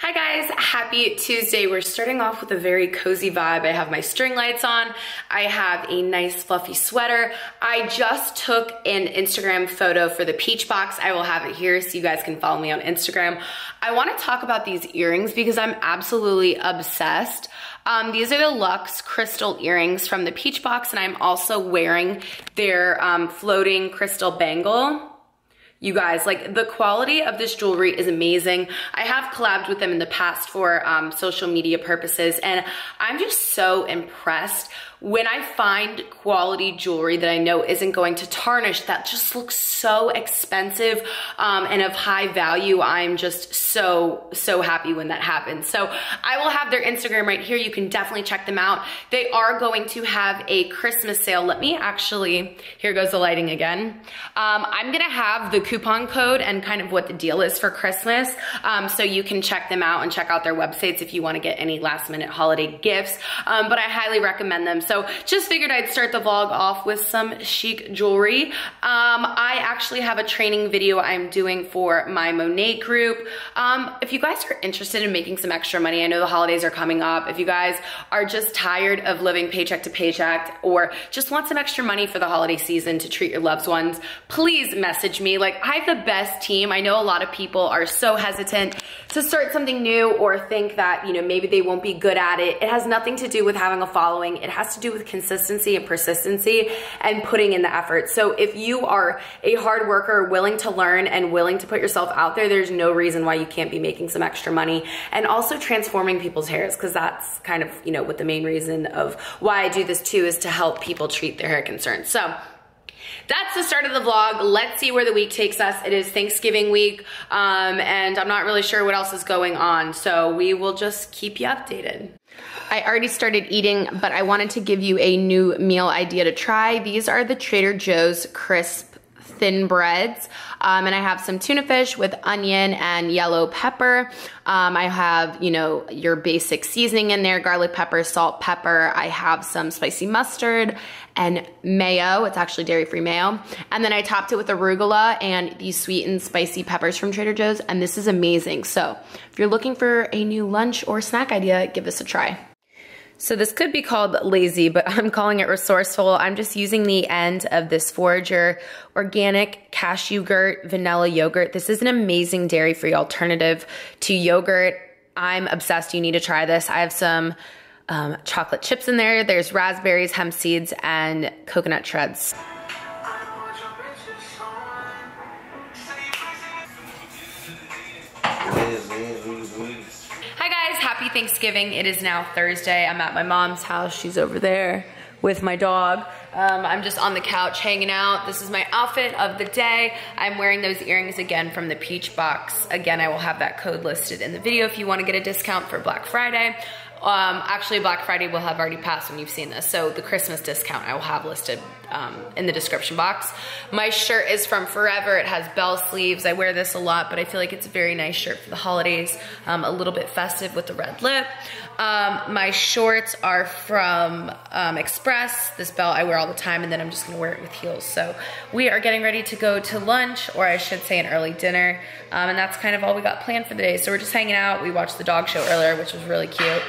Hi guys, happy Tuesday. We're starting off with a very cozy vibe. I have my string lights on. I have a nice fluffy sweater. I just took an Instagram photo for the peach box. I will have it here so you guys can follow me on Instagram. I want to talk about these earrings because I'm absolutely obsessed. These are the Luxe crystal earrings from the peach box, and I'm also wearing their floating crystal bangle. You guys, like, the quality of this jewelry is amazing. I have collabed with them in the past for social media purposes, and I'm just so impressed when I find quality jewelry that I know isn't going to tarnish, that just looks so expensive and of high value. I'm just so happy when that happens. So I will have their Instagram right here. You can definitely check them out. They are going to have a Christmas sale. Let me actually, here goes the lighting again. I'm gonna have the coupon code and kind of what the deal is for Christmas. So you can check them out and check out their websites if you wanna get any last minute holiday gifts. But I highly recommend them. So just figured I'd start the vlog off with some chic jewelry. I actually have a training video I'm doing for my Monet group. If you guys are interested in making some extra money, I know the holidays are coming up. If you guys are just tired of living paycheck to paycheck or just want some extra money for the holiday season to treat your loved ones, please message me. Like, I have the best team. I know a lot of people are so hesitant to start something new or think that, you know, maybe they won't be good at it. It has nothing to do with having a following. It has to do with consistency and persistency and putting in the effort. So if you are a hard worker, willing to learn and willing to put yourself out there, there's no reason why you can't be making some extra money and also transforming people's hairs, because that's kind of, you know, what the main reason of why I do this too, is to help people treat their hair concerns. So that's the start of the vlog. Let's see where the week takes us. It is Thanksgiving week, and I'm not really sure what else is going on, so we will just keep you updated. I already started eating, but I wanted to give you a new meal idea to try. These are the Trader Joe's crisp thin breads, and I have some tuna fish with onion and yellow pepper. I have, you know, your basic seasoning in there, garlic pepper, salt, pepper. I have some spicy mustard and mayo. It's actually dairy-free mayo. And then I topped it with arugula and these sweet and spicy peppers from Trader Joe's, and this is amazing. So if you're looking for a new lunch or snack idea, give this a try. So this could be called lazy, but I'm calling it resourceful. I'm just using the end of this Forager organic cashew yogurt, vanilla yogurt. This is an amazing dairy-free alternative to yogurt. I'm obsessed. You need to try this. I have some chocolate chips in there. There's raspberries, hemp seeds, and coconut shreds. Happy Thanksgiving. It is now Thursday. I'm at my mom's house. She's over there with my dog. I'm just on the couch hanging out. This is my outfit of the day. I'm wearing those earrings again from the peach box. Again, I will have that code listed in the video if you want to get a discount for Black Friday. Actually, Black Friday will have already passed when you've seen this, so the Christmas discount I will have listed in the description box. My shirt is from Forever. It has bell sleeves. I wear this a lot, but I feel like it's a very nice shirt for the holidays, a little bit festive with the red lip. My shorts are from Express. This belt I wear all the time, and then I'm just gonna wear it with heels. So we are getting ready to go to lunch, or I should say an early dinner, and that's kind of all we got planned for the day. So we're just hanging out. We watched the dog show earlier, which was really cute.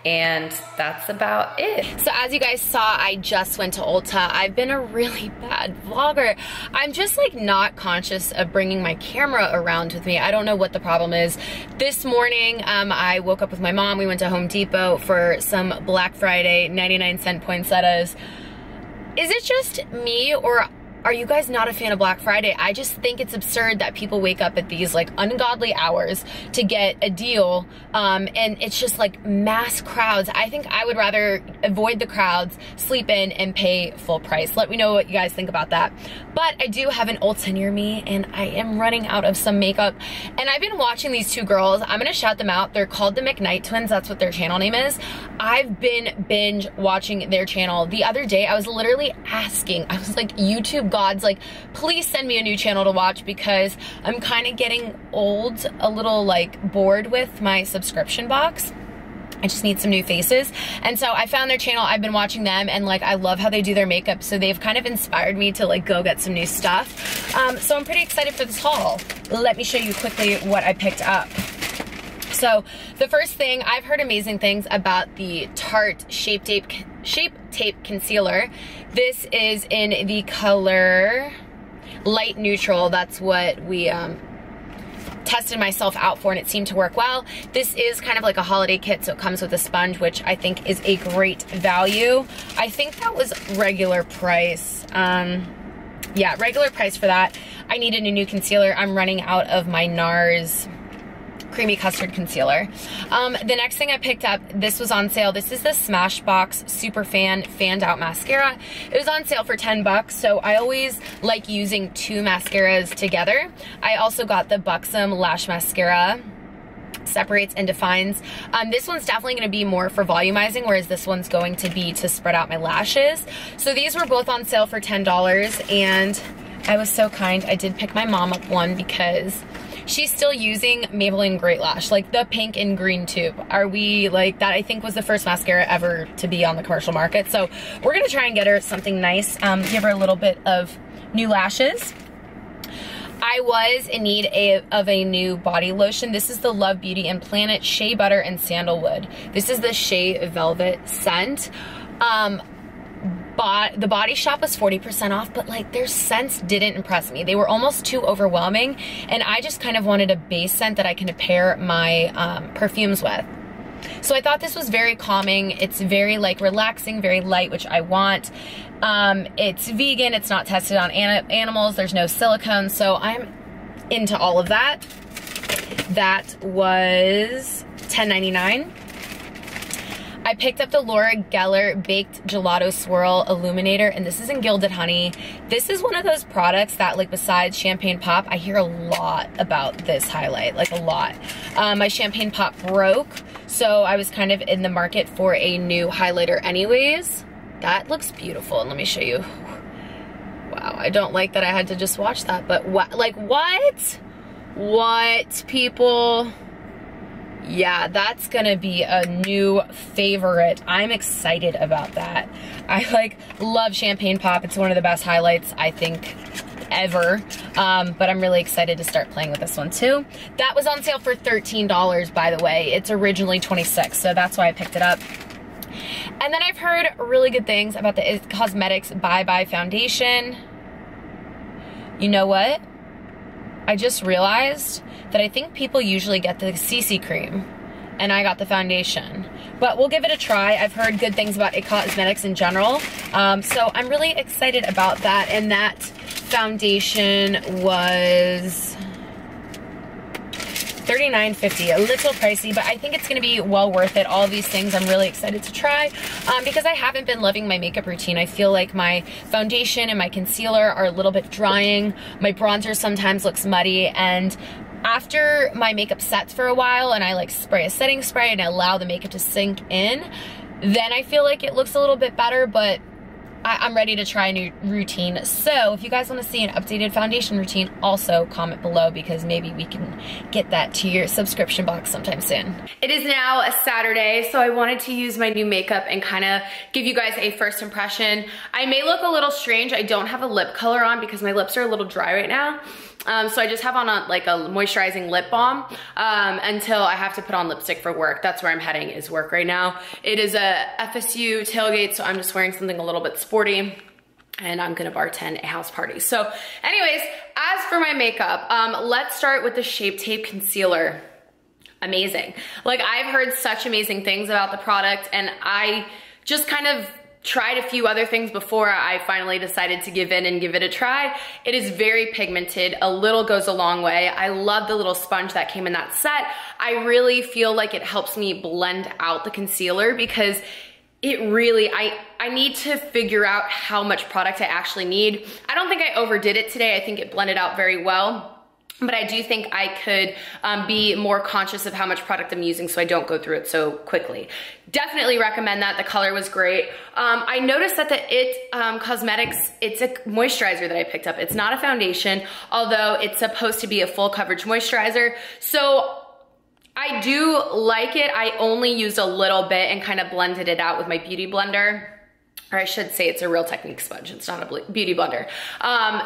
And that's about it. So as you guys saw, I just went to Ulta. I've been a really bad vlogger. I'm just like not conscious of bringing my camera around with me. I don't know what the problem is. This morning, I woke up with my mom. We went to Home Depot for some Black Friday 99-cent poinsettias. Is it just me, or are you guys not a fan of Black Friday? I just think it's absurd that people wake up at these like ungodly hours to get a deal, and it's just like mass crowds. I think I would rather avoid the crowds, sleep in, and pay full price. Let me know what you guys think about that. But I do have an Ulta near me, and I am running out of some makeup, and I've been watching these two girls. I'm gonna shout them out. They're called the McKnight Twins. That's what their channel name is. I've been binge watching their channel. The other day, I was literally asking, I was like, YouTube gods, like, please send me a new channel to watch, because I'm kind of getting old, a little like bored with my subscription box. I just need some new faces. And so I found their channel. I've been watching them, and like I love how they do their makeup. So they've kind of inspired me to like go get some new stuff. So I'm pretty excited for this haul. Let me show you quickly what I picked up. So the first thing, I've heard amazing things about the Tarte Shape Tape Concealer. This is in the color Light Neutral. That's what we tested myself out for, and it seemed to work well. This is kind of like a holiday kit, so it comes with a sponge, which I think is a great value. I think that was regular price. Yeah, regular price for that. I needed a new concealer. I'm running out of my NARS Creamy Custard Concealer. The next thing I picked up, this was on sale. This is the Smashbox Super Fanned Out Mascara. It was on sale for 10 bucks, so I always like using two mascaras together. I also got the Buxom Lash Mascara. Separates and defines. This one's definitely going to be more for volumizing, whereas this one's going to be to spread out my lashes. So these were both on sale for $10, and I was so kind. I did pick my mom up one because she's still using Maybelline Great Lash, like the pink and green tube. Are we like that? I think was the first mascara ever to be on the commercial market. So we're gonna try and get her something nice, give her a little bit of new lashes. I was in need of a new body lotion. This is the Love Beauty and Planet Shea Butter and Sandalwood. This is the Shea Velvet scent. The Body Shop was 40% off, but like their scents didn't impress me. They were almost too overwhelming, and I just kind of wanted a base scent that I can pair my perfumes with. So I thought this was very calming. It's very like relaxing, very light, which I want. It's vegan, it's not tested on animals, there's no silicone, so I'm into all of that. That was $10.99. I picked up the Laura Geller Baked Gelato Swirl Illuminator, and this is in Gilded Honey. This is one of those products that, like, besides Champagne Pop, I hear a lot about this highlight, like a lot. My Champagne Pop broke, so I was kind of in the market for a new highlighter anyways. That looks beautiful, and let me show you. Wow, I don't like that I had to just watch that, but what, like, what? What, people? Yeah, that's gonna be a new favorite. I'm excited about that. I like love Champagne Pop. It's one of the best highlights I think ever. But I'm really excited to start playing with this one too. That was on sale for $13, by the way. It's originally $26, so that's why I picked it up. And then I've heard really good things about the It Cosmetics Bye Bye Foundation. You know what? I just realized that I think people usually get the CC cream, and I got the foundation. But we'll give it a try. I've heard good things about It Cosmetics in general, so I'm really excited about that. And that foundation was $39.50, a little pricey, but I think it's gonna be well worth it. All of these things I'm really excited to try because I haven't been loving my makeup routine. I feel like my foundation and my concealer are a little bit drying. My bronzer sometimes looks muddy, and after my makeup sets for a while and I like spray a setting spray and I allow the makeup to sink in, then I feel like it looks a little bit better, but I'm ready to try a new routine. So if you guys want to see an updated foundation routine, also comment below, because maybe we can get that to your subscription box sometime soon. It is now a Saturday, so I wanted to use my new makeup and kind of give you guys a first impression. I may look a little strange. I don't have a lip color on because my lips are a little dry right now. So I just have on like a moisturizing lip balm until I have to put on lipstick for work. That's where I'm heading, is work right now. It is a FSU tailgate, so I'm just wearing something a little bit sporty, and I'm gonna bartend a house party. So anyways, as for my makeup, let's start with the Shape Tape Concealer. Amazing. Like, I've heard such amazing things about the product, and I just kind of tried a few other things before I finally decided to give in and give it a try. It is very pigmented. A little goes a long way. I love the little sponge that came in that set. I really feel like it helps me blend out the concealer, because it really, I need to figure out how much product I actually need. I don't think I overdid it today. I think it blended out very well. But I do think I could be more conscious of how much product I'm using so I don't go through it so quickly. Definitely recommend that. The color was great. I noticed that the It Cosmetics, it's a moisturizer that I picked up. It's not a foundation, although it's supposed to be a full coverage moisturizer. So I do like it. I only used a little bit and kind of blended it out with my beauty blender. or I should say it's a Real Technique sponge. It's not a beauty blender.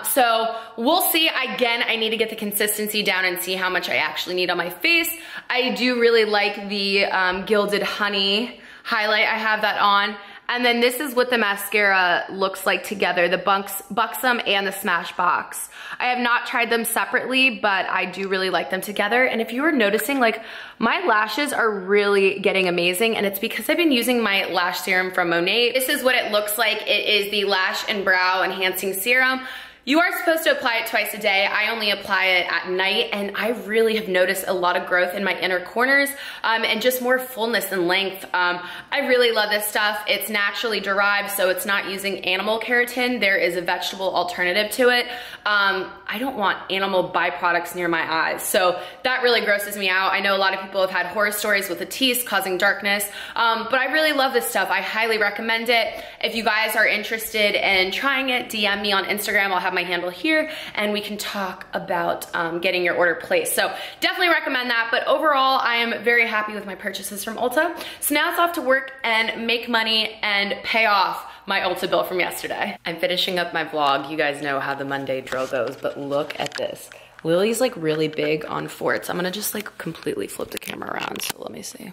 So we'll see. Again, I need to get the consistency down and see how much I actually need on my face. I do really like the Gilded Honey highlight. I have that on. And then this is what the mascara looks like together, the Buxom and the Smashbox. I have not tried them separately, but I do really like them together. And if you were noticing, like, my lashes are really getting amazing, and it's because I've been using my lash serum from Monet. This is what it looks like. It is the Lash and Brow Enhancing Serum. You are supposed to apply it twice a day. I only apply it at night, and I really have noticed a lot of growth in my inner corners and just more fullness and length. I really love this stuff. It's naturally derived, so it's not using animal keratin. There is a vegetable alternative to it. I don't want animal byproducts near my eyes, so that really grosses me out. I know a lot of people have had horror stories with Latisse causing darkness, but I really love this stuff. I highly recommend it. If you guys are interested in trying it, DM me on Instagram. I'll have my handle here, and we can talk about getting your order placed. So definitely recommend that, but overall, I am very happy with my purchases from Ulta. So now it's off to work and make money and pay off my Ulta bill from yesterday. I'm finishing up my vlog. You guys know how the Monday drill goes, but look at this. Lily's like really big on forts. I'm gonna just like completely flip the camera around, so let me see.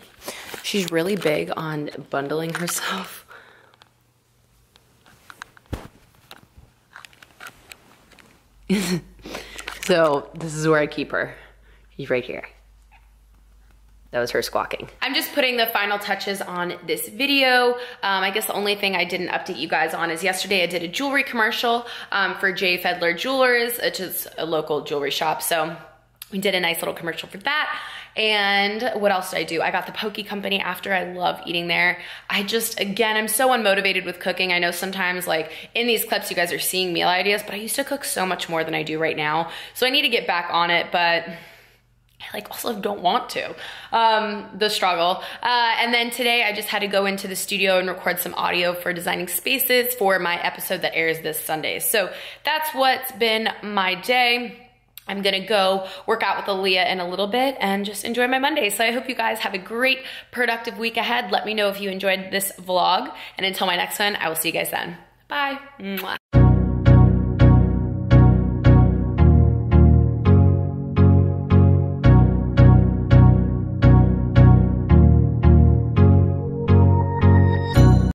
She's really big on bundling herself. So this is where I keep her. She's right here. That was her squawking. I'm just putting the final touches on this video. I guess the only thing I didn't update you guys on is yesterday I did a jewelry commercial for J. Fedler Jewelers, which is a local jewelry shop. So we did a nice little commercial for that. And what else did I do? I got the Poke Company after. I love eating there. Again, I'm so unmotivated with cooking. I know sometimes like in these clips you guys are seeing meal ideas, but I used to cook so much more than I do right now. So I need to get back on it, but I like also don't want to, the struggle. And then today I just had to go into the studio and record some audio for Designing Spaces for my episode that airs this Sunday. So that's what's been my day. I'm gonna go work out with Aaliyah in a little bit and just enjoy my Monday. So I hope you guys have a great, productive week ahead. Let me know if you enjoyed this vlog. And until my next one, I will see you guys then. Bye. Mwah.